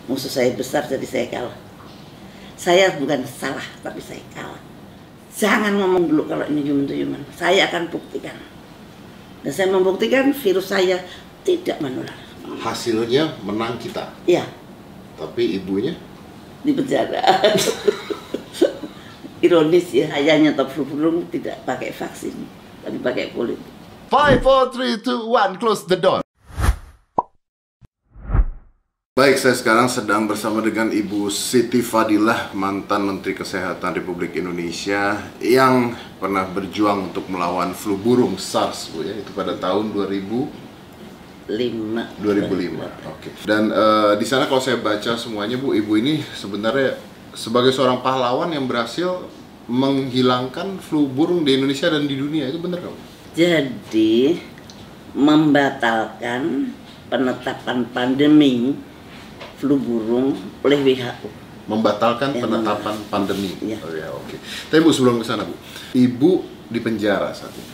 Musuh saya besar jadi saya kalah. Saya bukan salah tapi saya kalah. Jangan ngomong dulu kalau ini human to human. Saya akan buktikan. Dan saya membuktikan virus saya tidak menular. Hasilnya menang kita. Iya. Tapi ibunya Di penjara. Ironis ya, saya nyetop flu burung tidak pakai vaksin, tapi pakai politik. 5, 4, 3, 2, 1, close the door. Baik, saya sekarang sedang bersama dengan Ibu Siti Fadilah, mantan Menteri Kesehatan Republik Indonesia yang pernah berjuang untuk melawan flu burung SARS, Bu ya, itu pada tahun 2005. Oke. Dan di sana kalau saya baca semuanya, Bu, Ibu ini sebenarnya sebagai seorang pahlawan yang berhasil menghilangkan flu burung di Indonesia dan di dunia, itu benar nggak, Bu? Jadi membatalkan penetapan pandemi flu burung oleh WHO. Membatalkan Ya, penetapan pandemi. Ya. Oh ya, oke. Tapi Bu, sebelum ke sana, Bu, Ibu di penjara saat ini.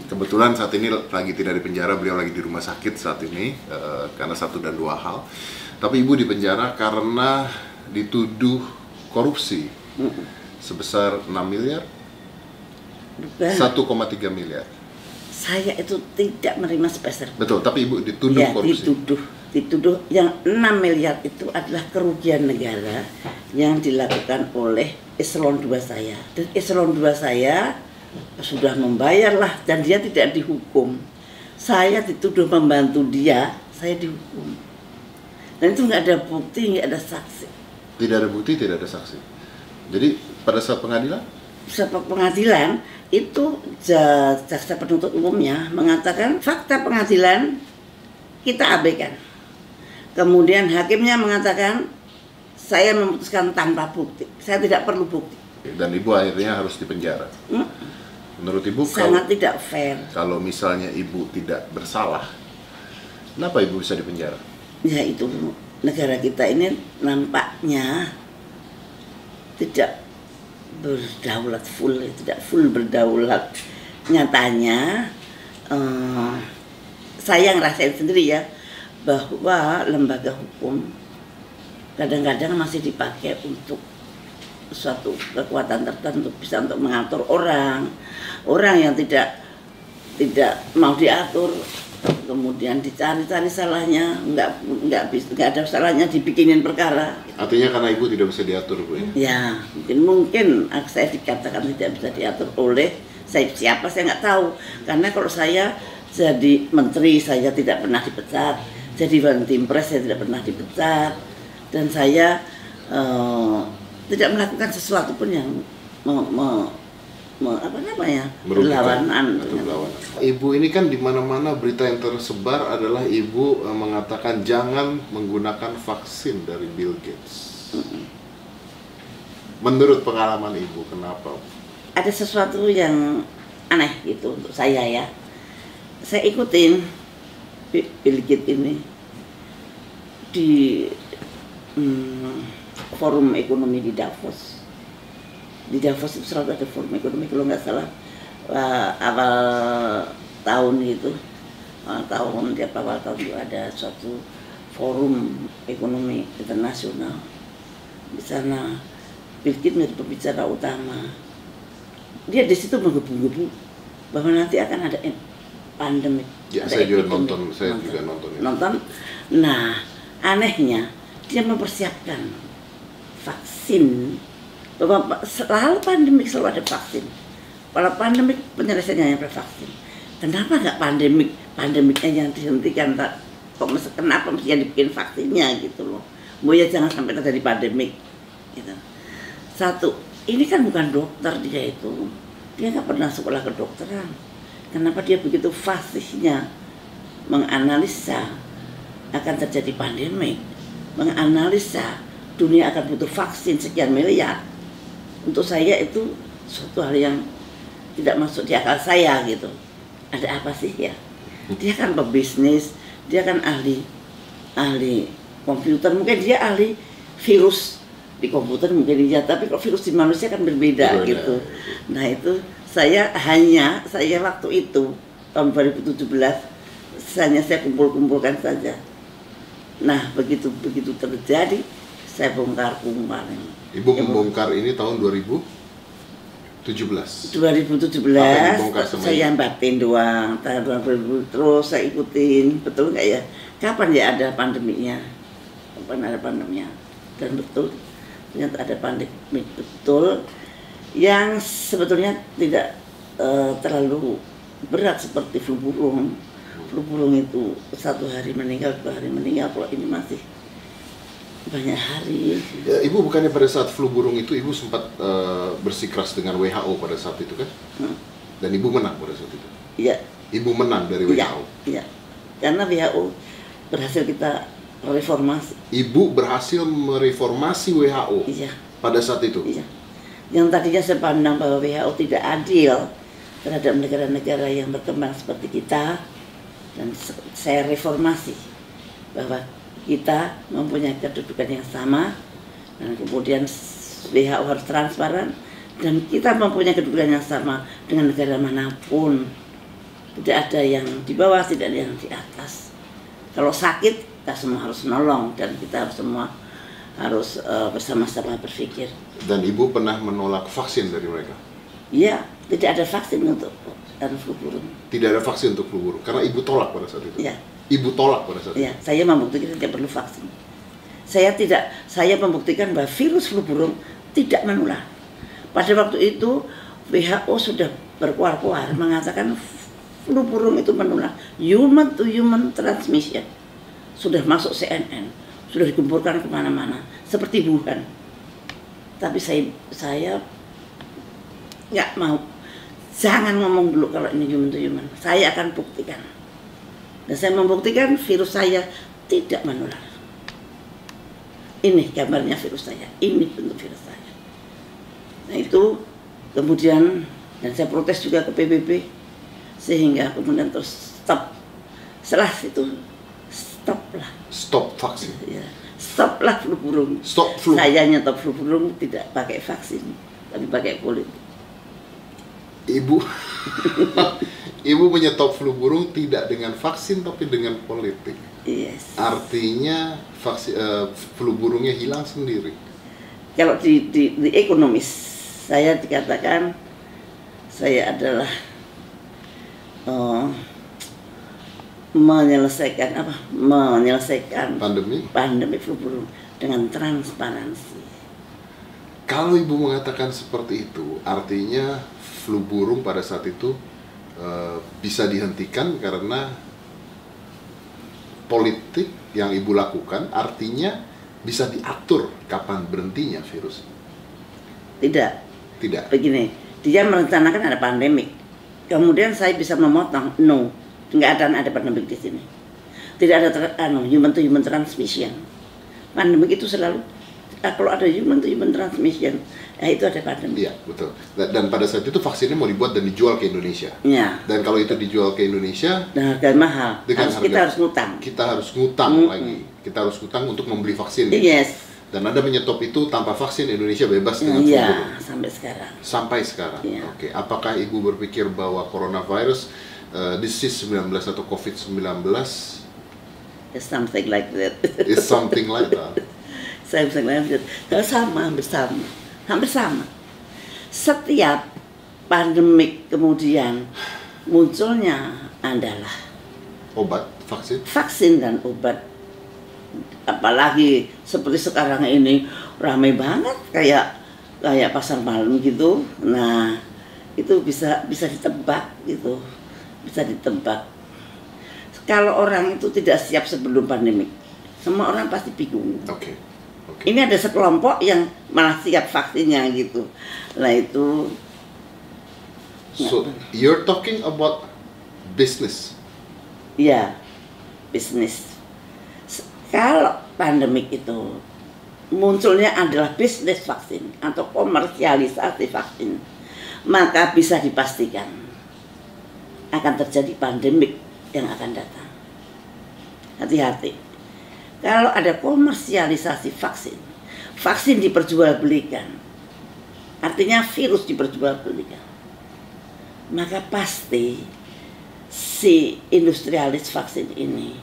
Kebetulan saat ini lagi tidak di penjara, beliau lagi di rumah sakit saat ini karena satu dan dua hal. Tapi Ibu di penjara karena dituduh korupsi sebesar 6 miliar, 1,3 miliar. Saya itu tidak menerima sepeser. Betul, tapi Ibu dituduh Ya, korupsi. dituduh yang 6 miliar itu adalah kerugian negara yang dilakukan oleh eselon 2 saya. Dan eselon 2 saya sudah membayar lah dan dia tidak dihukum. Saya dituduh membantu dia, saya dihukum. Dan itu nggak ada bukti, nggak ada saksi. Tidak ada bukti, tidak ada saksi. Jadi pada saat pengadilan? Saat pengadilan itu jaksa penuntut umumnya mengatakan fakta pengadilan kita abaikan. Kemudian hakimnya mengatakan saya memutuskan tanpa bukti, saya tidak perlu bukti. Dan Ibu akhirnya harus dipenjara. Menurut Ibu Sangat tidak fair. kalau misalnya Ibu tidak bersalah, kenapa Ibu bisa dipenjara? Ya itu negara kita ini nampaknya tidak berdaulat full, tidak full berdaulat. Nyatanya saya ngerasain sendiri ya bahwa lembaga hukum kadang-kadang masih dipakai untuk suatu kekuatan tertentu, bisa untuk mengatur orang yang tidak mau diatur, kemudian dicari-cari salahnya, nggak ada salahnya dibikinin perkara. Artinya karena Ibu tidak bisa diatur, Bu ya? Ya, mungkin saya dikatakan tidak bisa diatur oleh siapa saya nggak tahu. Karena kalau saya jadi menteri saya tidak pernah dipecat, jadi Bantimpres saya tidak pernah dipecat, dan saya tidak melakukan sesuatu pun yang berlawanan. Ibu ini kan di mana-mana berita yang tersebar adalah Ibu mengatakan jangan menggunakan vaksin dari Bill Gates. Menurut pengalaman Ibu, kenapa? Ada sesuatu yang aneh gitu untuk saya ya. Saya ikutin Bill Gates ini di forum ekonomi di Davos. Di Davos itu selalu ada forum ekonomi, kalau nggak salah awal tahun itu, tiap awal tahun itu ada suatu forum ekonomi internasional. Di sana Bill Gates menjadi pembicara utama. Dia di situ menggebu-gebu bahwa nanti akan ada pandemi. Ya, saya juga nonton. Nonton. Nah, anehnya dia mempersiapkan vaksin, bahwa selalu pandemik selalu ada vaksin. Kalau pandemik penyelesaiannya yang vaksin. Kenapa nggak pandemiknya yang dihentikan? Kenapa mesti dibikin vaksinnya gitu loh? Ya jangan sampai terjadi pandemik. Gitu. Satu, ini kan bukan dokter dia itu. Dia nggak pernah sekolah kedokteran. Kenapa dia begitu fasihnya menganalisa akan terjadi pandemik, menganalisa dunia akan butuh vaksin sekian miliar. Untuk saya itu suatu hal yang tidak masuk di akal saya gitu. Ada apa sih ya? Dia kan pebisnis, dia kan ahli komputer, mungkin dia ahli virus di komputer mungkin dia, tapi kok virus di manusia kan berbeda gitu. Nah itu saya waktu itu tahun 2017 hanya saya kumpulkan saja Nah, begitu terjadi, saya bongkar kemarin. Ibu membongkar ini tahun 2017. 2017 dibongkar sama saya Ibu? batin doang, tahun 2000 terus saya ikutin, betul nggak ya? Kapan ya ada pandeminya? Kapan ada pandeminya? Dan betul, ternyata ada pandemi betul, yang sebetulnya tidak terlalu berat seperti flu burung. Flu burung itu 1 hari meninggal, 2 hari meninggal. Kalau ini masih banyak hari. Ya, Ibu bukannya pada saat flu burung itu Ibu sempat bersikeras dengan WHO pada saat itu kan? Dan Ibu menang pada saat itu? Iya. Ibu menang dari WHO? Iya. Karena WHO berhasil kita reformasi. Ibu berhasil mereformasi WHO? Iya. Pada saat itu? Iya. Yang tadinya saya pandang bahwa WHO tidak adil terhadap negara-negara yang berkembang seperti kita, dan saya reformasi bahwa kita mempunyai kedudukan yang sama, dan kemudian WHO harus transparan, dan kita mempunyai kedudukan yang sama dengan negara manapun. Tidak ada yang di bawah, tidak ada yang di atas. Kalau sakit, kita semua harus nolong, dan kita semua harus bersama-sama berpikir. Dan Ibu pernah menolak vaksin dari mereka? Iya, tidak ada vaksin untuk flu burung. Tidak ada vaksin untuk flu burung, karena Ibu tolak pada saat itu? Iya. Ibu tolak pada saat itu? Iya, saya membuktikan tidak perlu vaksin. Saya membuktikan bahwa virus flu burung tidak menular. Pada waktu itu WHO sudah berkuar-kuar mengatakan flu burung itu menular, human to human transmission. Sudah masuk CNN, sudah digempurkan kemana-mana, seperti Wuhan. Tapi saya nggak mau. Jangan ngomong dulu kalau ini human to human. Saya akan buktikan. Dan saya membuktikan virus saya tidak menular. Ini gambarnya virus saya. Ini bentuk virus saya. Nah itu kemudian, dan saya protes juga ke PBB, sehingga kemudian terus stop. Setelah itu stoplah. Stop vaksin? Ya, stoplah flu burung. Stop flu? Saya nyetop flu burung tidak pakai vaksin, tapi pakai kulit. Ibu Ibu menyetop flu burung tidak dengan vaksin tapi dengan politik. Yes. Artinya flu burungnya hilang sendiri. Kalau di ekonomis saya dikatakan saya adalah menyelesaikan pandemi flu burung dengan transparansi. Kalau Ibu mengatakan seperti itu, artinya flu burung pada saat itu bisa dihentikan karena politik yang Ibu lakukan, artinya bisa diatur kapan berhentinya virus. Tidak. Begini, dia merencanakan ada pandemik, kemudian saya bisa memotong. No, nggak ada pandemik di sini. Tidak ada human to human transmission. Pandemik itu selalu kalau ada human to human transmission, itu ada pandemi. Iya, betul. Dan pada saat itu vaksinnya mau dibuat dan dijual ke Indonesia. Ya. Dan kalau itu dijual ke Indonesia dengan harga mahal, kita harus ngutang. Kita harus ngutang lagi. Kita harus ngutang untuk membeli vaksin. Yes. Dan Anda menyetop itu tanpa vaksin, Indonesia bebas dengan flu burung. Sampai sekarang. Sampai sekarang. Ya. Oke. Apakah Ibu berpikir bahwa coronavirus, disease 19 atau COVID-19 It's something like that. is something like that? Saya bisa lanjut. Hampir sama. Setiap pandemik kemudian munculnya adalah Obat, vaksin dan obat. Apalagi seperti sekarang ini ramai banget kayak pasar malam gitu. Nah, itu bisa ditebak gitu. Bisa ditebak. Kalau orang itu tidak siap sebelum pandemik, semua orang pasti bingung. Oke. Ini ada sekelompok yang malah siap vaksinnya gitu. Nah itu. So you're talking about business. Ya, bisnis. Kalau pandemik itu munculnya adalah bisnis vaksin atau komersialisasi vaksin, maka bisa dipastikan akan terjadi pandemik yang akan datang. Hati-hati. Kalau ada komersialisasi vaksin diperjualbelikan, artinya virus diperjualbelikan, maka pasti si industrialis vaksin ini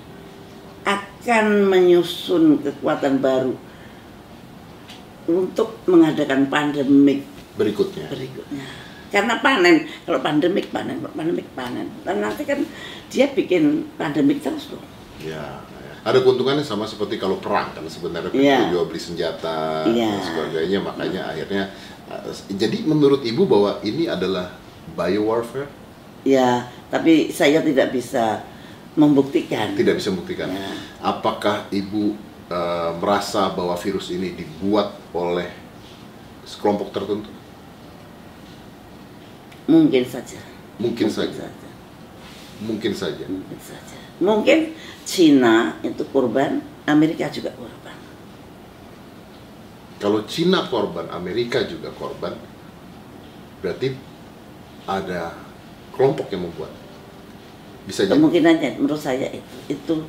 akan akan menyusun kekuatan baru untuk mengadakan pandemik berikutnya. Karena panen, kalau pandemik panen. Dan nanti kan dia bikin pandemik terus loh. Ya. Ada keuntungannya sama seperti kalau perang, kan sebenarnya jual beli senjata dan sebagainya, makanya akhirnya jadi menurut Ibu bahwa ini adalah biowarfare? Ya, tapi saya tidak bisa membuktikan. Tidak bisa membuktikan. Ya. Apakah Ibu merasa bahwa virus ini dibuat oleh sekelompok tertentu? Mungkin saja. Mungkin saja. Mungkin Cina itu korban, Amerika juga korban. Kalau Cina korban, Amerika juga korban, berarti ada kelompok yang membuat. Bisa jadi. Kemungkinannya menurut saya itu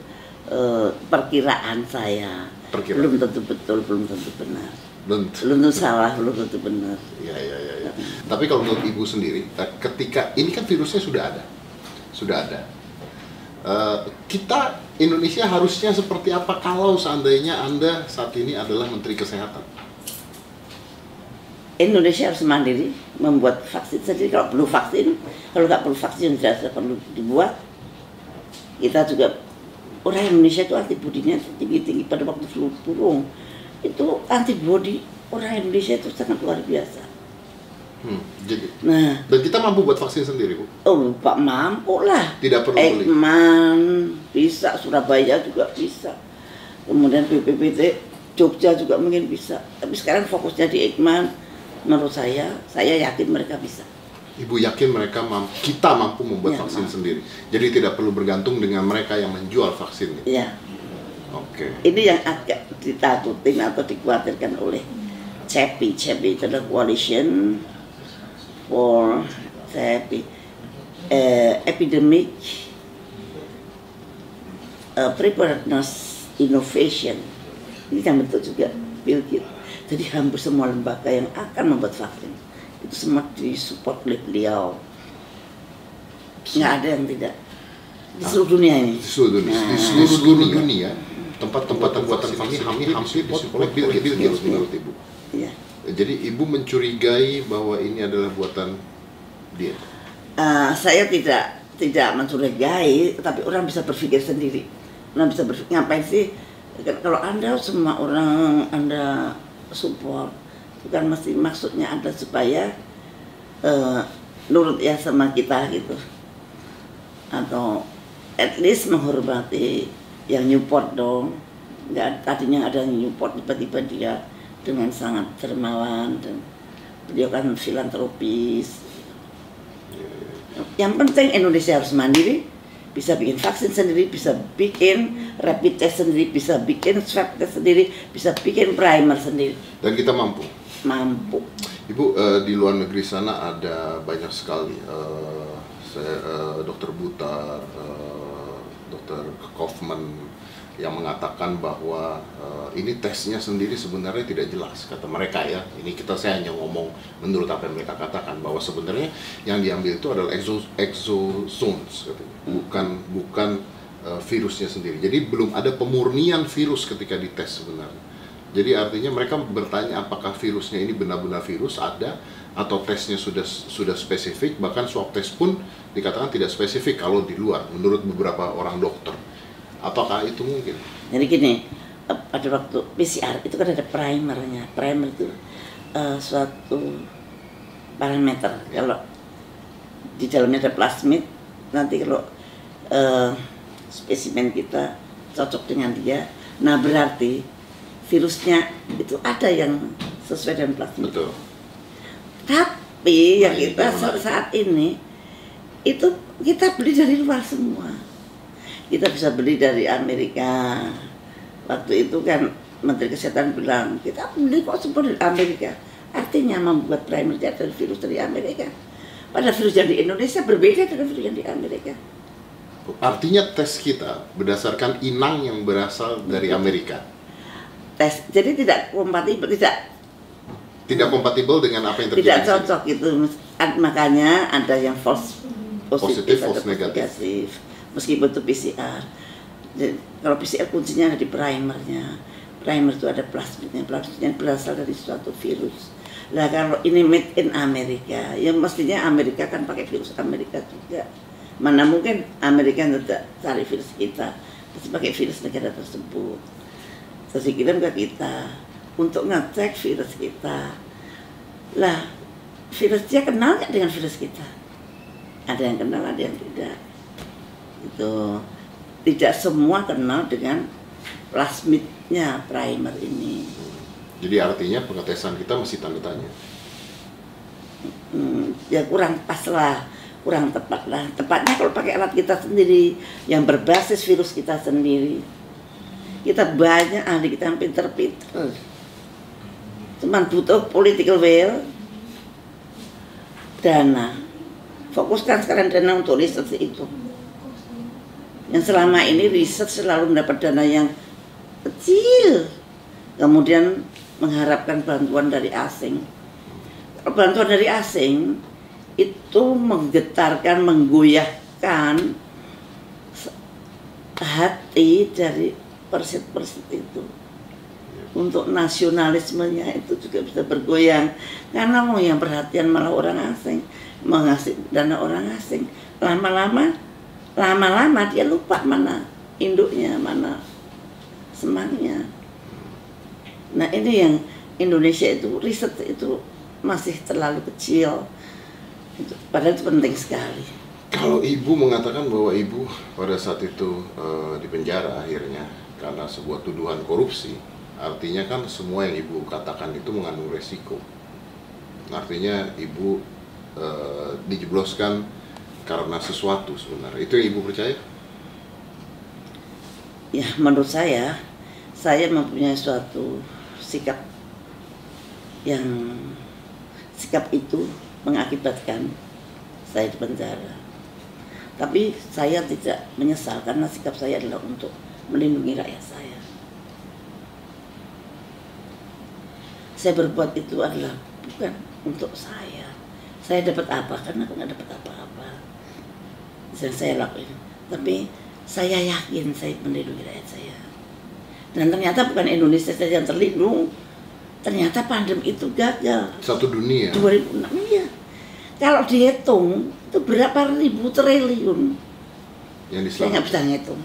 perkiraan saya. Belum tentu betul, belum tentu benar. Belum tentu salah, belum tentu benar. Ya. Tapi kalau menurut Ibu sendiri, ketika ini kan virusnya sudah ada. Kita Indonesia harusnya seperti apa kalau seandainya Anda saat ini adalah Menteri Kesehatan? Indonesia harus mandiri, membuat vaksin sendiri. Kalau nggak perlu vaksin tidak perlu dibuat. Kita juga, orang Indonesia itu antibodinya tinggi pada waktu flu burung. Itu antibodi orang Indonesia itu sangat luar biasa. Jadi. Dan kita mampu buat vaksin sendiri, Bu? Oh, Pak, mampu lah. Tidak perlu beli. Ekman bisa, Surabaya juga bisa. Kemudian BPPT Jogja juga mungkin bisa. Tapi sekarang fokusnya di Ekman. Menurut saya yakin mereka bisa. Ibu yakin kita mampu membuat vaksin sendiri. Jadi tidak perlu bergantung dengan mereka yang menjual vaksinnya. Iya. Oke. Ini yang agak ditakutin atau dikhawatirkan oleh CEPI. CEPI itu adalah Coalition for Epidemic Preparedness Innovation. Ini yang bentuk juga Bill Gates. Jadi hampir semua lembaga yang akan membuat vaksin itu semua disupport oleh beliau. Nggak ada yang tidak di seluruh dunia ini. Di seluruh dunia tempat-tempat pembuatan vaksin hampir disupport oleh Bill Gates menurut Ibu. Iya. Jadi Ibu mencurigai bahwa ini adalah buatan dia? Saya tidak mencurigai, tapi orang bisa berpikir sendiri. Orang bisa berpikir, ngapain sih? Kalau Anda semua orang Anda support, bukan mesti maksudnya Anda supaya nurut ya sama kita gitu, atau at least menghormati yang Newport dong. Nggak, tadinya ada yang Newport, tiba-tiba dia dengan sangat dermawan dan beliau kan filantropis. Yang penting Indonesia harus mandiri, bisa bikin vaksin sendiri, bisa bikin rapid test sendiri, bisa bikin swab test sendiri, bisa bikin primer sendiri. Dan kita mampu? Mampu. Ibu, di luar negeri sana ada banyak sekali, Dokter Butar, Dokter Kaufman, yang mengatakan bahwa ini tesnya sendiri sebenarnya tidak jelas, kata mereka ya. Ini saya hanya ngomong menurut apa yang mereka katakan, bahwa sebenarnya yang diambil itu adalah exosomes katanya, bukan virusnya sendiri. Jadi belum ada pemurnian virus ketika dites sebenarnya. Jadi artinya mereka bertanya apakah virusnya ini benar-benar virus ada, atau tesnya sudah spesifik. Bahkan swab test pun dikatakan tidak spesifik kalau di luar, menurut beberapa orang dokter. Apakah itu mungkin? Jadi gini, pada waktu PCR itu kan ada primernya. Primer itu suatu parameter. Kalau di dalamnya ada plasmid, nanti kalau spesimen kita cocok dengan dia, nah berarti virusnya itu ada yang sesuai dengan plasmid. Betul. Tapi yang kita saat ini itu kita beli dari luar semua. Kita bisa beli dari Amerika. Waktu itu kan Menteri Kesehatan bilang, kita beli kok semua dari Amerika. Artinya membuat primer dari virus dari Amerika. Padahal virus yang di Indonesia berbeda dengan virus yang di Amerika. Artinya tes kita berdasarkan inang yang berasal dari Amerika. Tes, jadi tidak kompatibel, tidak kompatibel dengan apa yang terjadi. Tidak cocok gitu. Makanya ada yang false positif, false negatif. Meskipun itu PCR. Jadi, kalau PCR kuncinya ada di primernya. Primer itu ada plasmidnya berasal dari suatu virus. Nah kalau ini made in Amerika, ya mestinya Amerika kan pakai virus Amerika juga. Mana mungkin Amerika tidak cari virus kita, terus pakai virus negara tersebut. Terus dikirim ke kita untuk ngecek virus kita. Lah, virus dia kenal nggak dengan virus kita? Ada yang kenal, ada yang tidak. Itu tidak semua kenal dengan plasmidnya primer ini. Jadi artinya pengetesan kita masih tanda tanya. Ya kurang pas lah, kurang tepat lah. Tepatnya kalau pakai alat kita sendiri yang berbasis virus kita sendiri. Kita banyak ahli kita yang pinter-pinter. Cuman butuh political will, dana. Fokuskan sekarang dana untuk riset itu. Yang selama ini riset selalu mendapat dana yang kecil, kemudian mengharapkan bantuan dari asing. Bantuan dari asing itu menggetarkan, menggoyahkan hati dari persit-persit itu. Untuk nasionalismenya itu juga bisa bergoyang, karena mau yang perhatian malah orang asing, mengasih dana orang asing. Lama-lama dia lupa mana induknya, mana semangnya. Nah ini yang Indonesia itu riset itu masih terlalu kecil. Padahal itu penting sekali. Kalau ibu mengatakan bahwa ibu pada saat itu di penjara akhirnya karena sebuah tuduhan korupsi, artinya kan semua yang ibu katakan itu mengandung resiko. Artinya ibu dijebloskan karena sesuatu sebenarnya. Itu yang ibu percaya? Ya menurut saya mempunyai suatu sikap itu mengakibatkan saya di penjara. Tapi saya tidak menyesal karena sikap saya adalah untuk melindungi rakyat saya. Saya berbuat itu adalah bukan untuk saya. Saya dapat apa? Karena aku nggak dapat apa-apa. Saya lakuin. Tapi saya yakin saya melindungi rakyat saya. Dan ternyata bukan Indonesia saja yang terlindung. Ternyata pandemi itu gagal. Satu dunia. 2006 ya. Kalau dihitung itu berapa ribu triliun. Yang saya nggak bisa ngitung.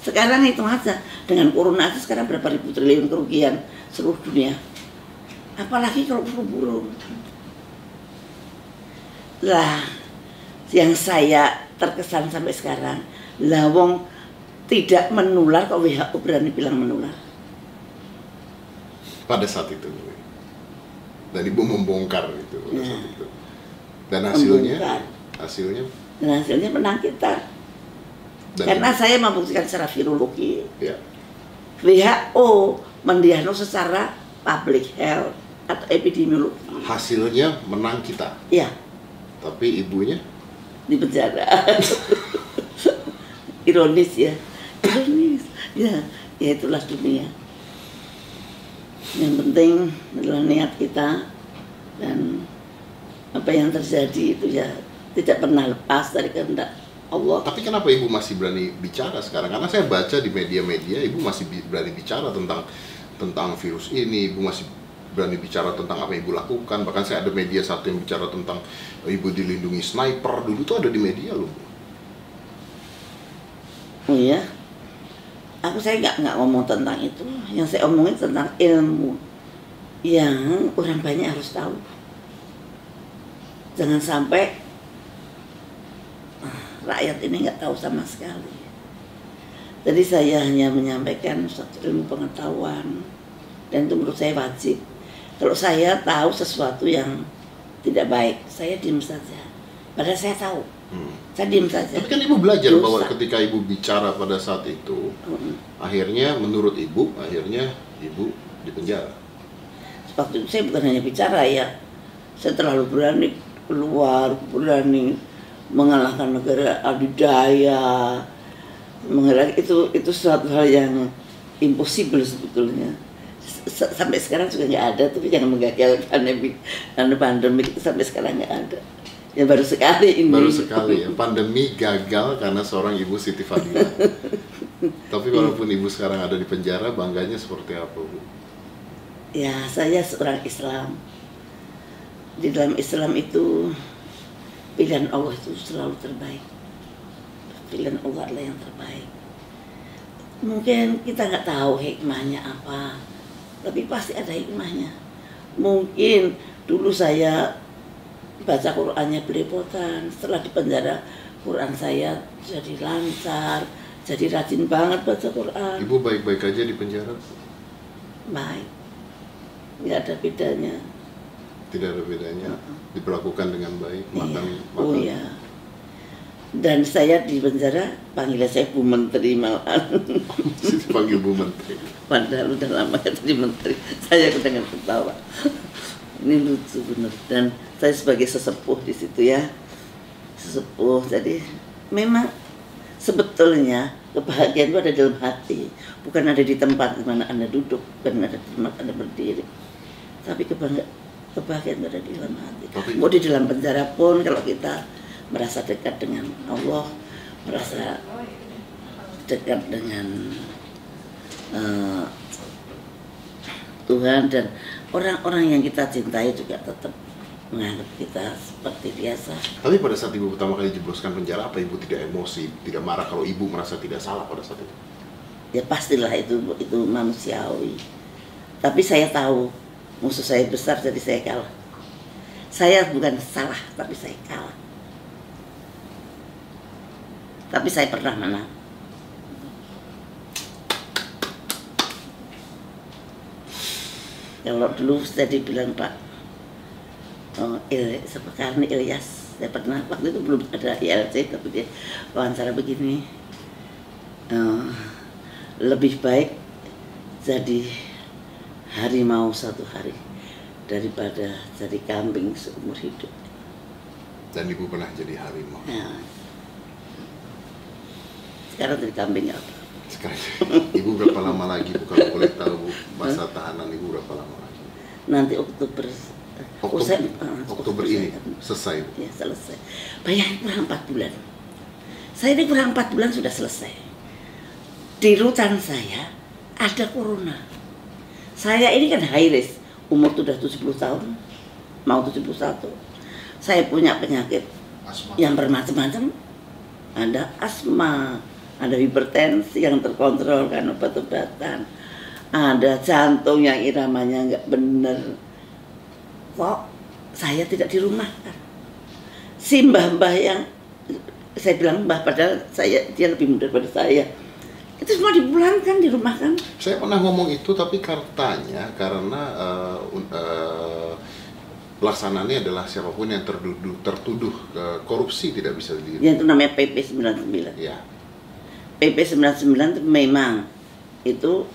Sekarang hitung aja dengan corona aja sekarang berapa ribu triliun kerugian seluruh dunia. Apalagi kalau buru-buru. Lah, yang saya terkesan sampai sekarang, lawong tidak menular kok WHO berani bilang menular. Pada saat itu. Dan ibu membongkar itu pada saat itu. Dan hasilnya? Dan hasilnya menang kita. Karena saya membuktikan secara virologi. Ya. WHO mendiagnosis secara public health atau epidemiologi. Hasilnya menang kita. Iya. Tapi ibunya di penjara. Ironis ya. Ironis. Ya itulah dunia. Yang penting adalah niat kita, dan apa yang terjadi itu ya tidak pernah lepas dari kehendak Allah. Tapi kenapa ibu masih berani bicara sekarang? Karena saya baca di media-media ibu masih berani bicara tentang virus ini, ibu masih berani bicara tentang apa yang ibu lakukan. Bahkan saya ada media satu yang bicara tentang ibu dilindungi sniper, dulu tuh ada di media loh. Oh iya, saya nggak ngomong tentang itu. Yang saya omongin tentang ilmu yang orang banyak harus tahu. Jangan sampai rakyat ini nggak tahu sama sekali. Jadi saya hanya menyampaikan suatu ilmu pengetahuan, dan itu menurut saya wajib. Kalau saya tahu sesuatu yang tidak baik, saya diam saja. Padahal saya tahu, saya diam saja. Tapi kan ibu belajar bahwa ketika ibu bicara pada saat itu, akhirnya menurut ibu, ibu dipenjara. Waktu itu saya bukan hanya bicara ya, saya terlalu berani keluar, berani mengalahkan negara adidaya, itu suatu hal yang impossible sebetulnya. Sampai sekarang juga nggak ada, tapi jangan menggagalkan pandemi itu sampai sekarang nggak ada. Ya baru sekali ini. Baru sekali ya, pandemi gagal karena seorang ibu Siti Fadila. Tapi walaupun Ibu sekarang ada di penjara, bangganya seperti apa, Bu? Ya, saya seorang Islam. Di dalam Islam itu pilihan Allah itu selalu terbaik. Pilihan Allah adalah yang terbaik. Mungkin kita nggak tahu hikmahnya apa, tapi pasti ada hikmahnya. Mungkin dulu saya baca Qur'annya belepotan, setelah di penjara Quran saya jadi lancar, jadi rajin banget baca Quran. Ibu baik-baik aja di penjara? Baik, nggak ada bedanya. Tidak ada bedanya, diperlakukan dengan baik, makan. Oh iya. Dan saya di penjara panggil saya Bu Menteri malahan. Dipanggil Bu Menteri. Padahal udah lama jadi menteri. Saya dengan ketawa. Ini lucu bener. Dan saya sebagai sesepuh di situ ya, sesepuh. Jadi memang sebetulnya kebahagiaan itu ada dalam hati, bukan ada di tempat di mana Anda duduk, bukan ada di tempat Anda berdiri. Tapi kebahagiaan itu ada di dalam hati. Mau di dalam penjara pun kalau kita merasa dekat dengan Allah, merasa dekat dengan Tuhan, dan orang-orang yang kita cintai juga tetap menganggap kita seperti biasa. Tapi pada saat Ibu pertama kali jebloskan penjara, apa Ibu tidak emosi, tidak marah kalau Ibu merasa tidak salah pada saat itu? Ya pastilah itu manusiawi. Tapi saya tahu musuh saya besar, jadi saya kalah. Saya bukan salah, tapi saya kalah. Tapi saya pernah menang. Kalau dulu saya dibilang Pak Karni Ilyas, saya pernah, waktu itu belum ada ILC, tapi dia wawancara begini, lebih baik jadi harimau satu hari daripada jadi kambing seumur hidup. Dan Ibu pernah jadi harimau? Nah, sekarang jadi kambing apa? Sekarang Ibu berapa lama lagi, Bu, kalau boleh tahu, Bu, masa tahanan Ibu berapa lama lagi? Nanti Oktober ini selesai, Bu? Ya, selesai. Bayangin kurang 4 bulan. Saya ini kurang 4 bulan sudah selesai. Di rutan saya ada corona. Saya ini kan high risk, umur sudah 70 tahun, mau 71. Saya punya penyakit asma yang bermacam-macam. Ada asma, ada hipertensi yang terkontrol kan obat-obatan, ada jantung yang iramanya nggak bener. Kok saya tidak dirumahkan? Si mbah-mbah yang saya bilang mbah, padahal dia lebih muda daripada saya, itu semua dipulangkan, dirumahkan. Saya pernah ngomong itu, tapi karena pelaksananya adalah siapapun yang tertuduh korupsi tidak bisa diri. Ya, itu namanya PP 99. Ya. PP 99 itu memang itu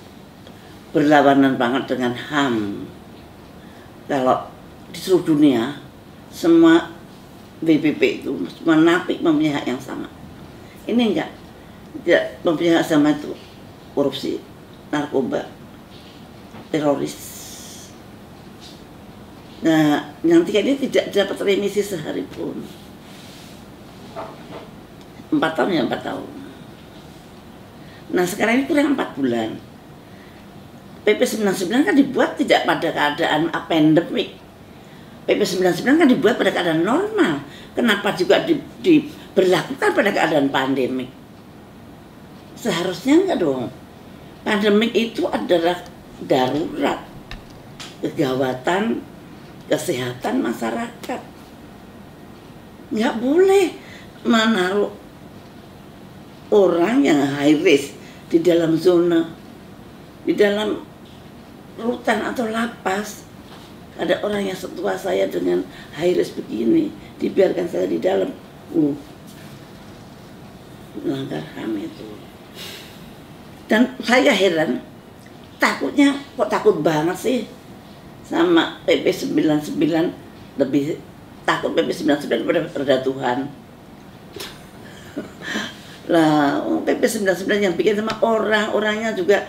berlawanan banget dengan HAM. Kalau di seluruh dunia semua BPP itu semua napi mempunyai hak yang sama. Ini enggak, tidak mempunyai hak sama, itu korupsi, narkoba, teroris. Nah, yang tiga ini tidak dapat remisi sehari pun. 4 tahun ya 4 tahun. Nah, sekarang ini kurang 4 bulan. PP 99 kan dibuat tidak pada keadaan pandemik. PP 99 kan dibuat pada keadaan normal. Kenapa juga diberlakukan pada keadaan pandemik? Seharusnya enggak dong. Pandemik itu adalah darurat, kegawatan kesehatan masyarakat. Nggak boleh menaruh orang yang high risk di dalam zona, di dalam rutan atau lapas. Ada orang yang setua saya dengan high risk begini, dibiarkan saya di dalam. Melanggar HAM itu. Dan saya heran, takutnya kok takut banget sih sama PP 99, lebih takut PP 99 pada Tuhan. Lah, PP 99 yang bikin sama orang-orangnya juga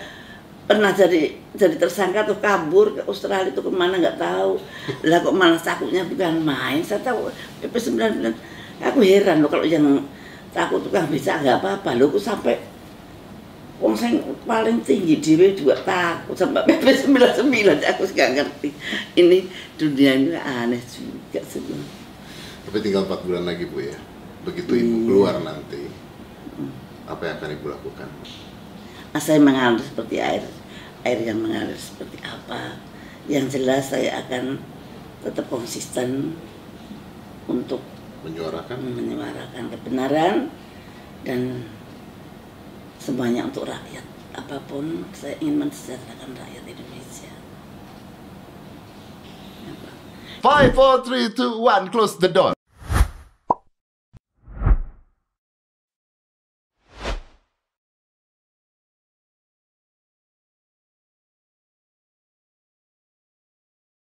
pernah jadi tersangka tuh, kabur ke Australia itu kemana nggak tahu. Lah kok malah takutnya bukan main. Saya tahu PP 99, aku heran loh kalau yang takut tukang beca nggak apa-apa loh, kok sampai Wong sing paling tinggi dhewe juga takut sampai PP 99 aku gak ngerti. Ini dunia ini aneh juga semua. Tapi tinggal 4 bulan lagi Bu ya. Begitu Ibu keluar nanti, apa yang akan Ibu lakukan? Saya mengalir seperti air yang mengalir seperti apa. Yang jelas saya akan tetap konsisten untuk menyuarakan kebenaran dan semuanya untuk rakyat. Apapun saya ingin mensejahterakan rakyat Indonesia. 5, 4, 3, 2, 1, close the door.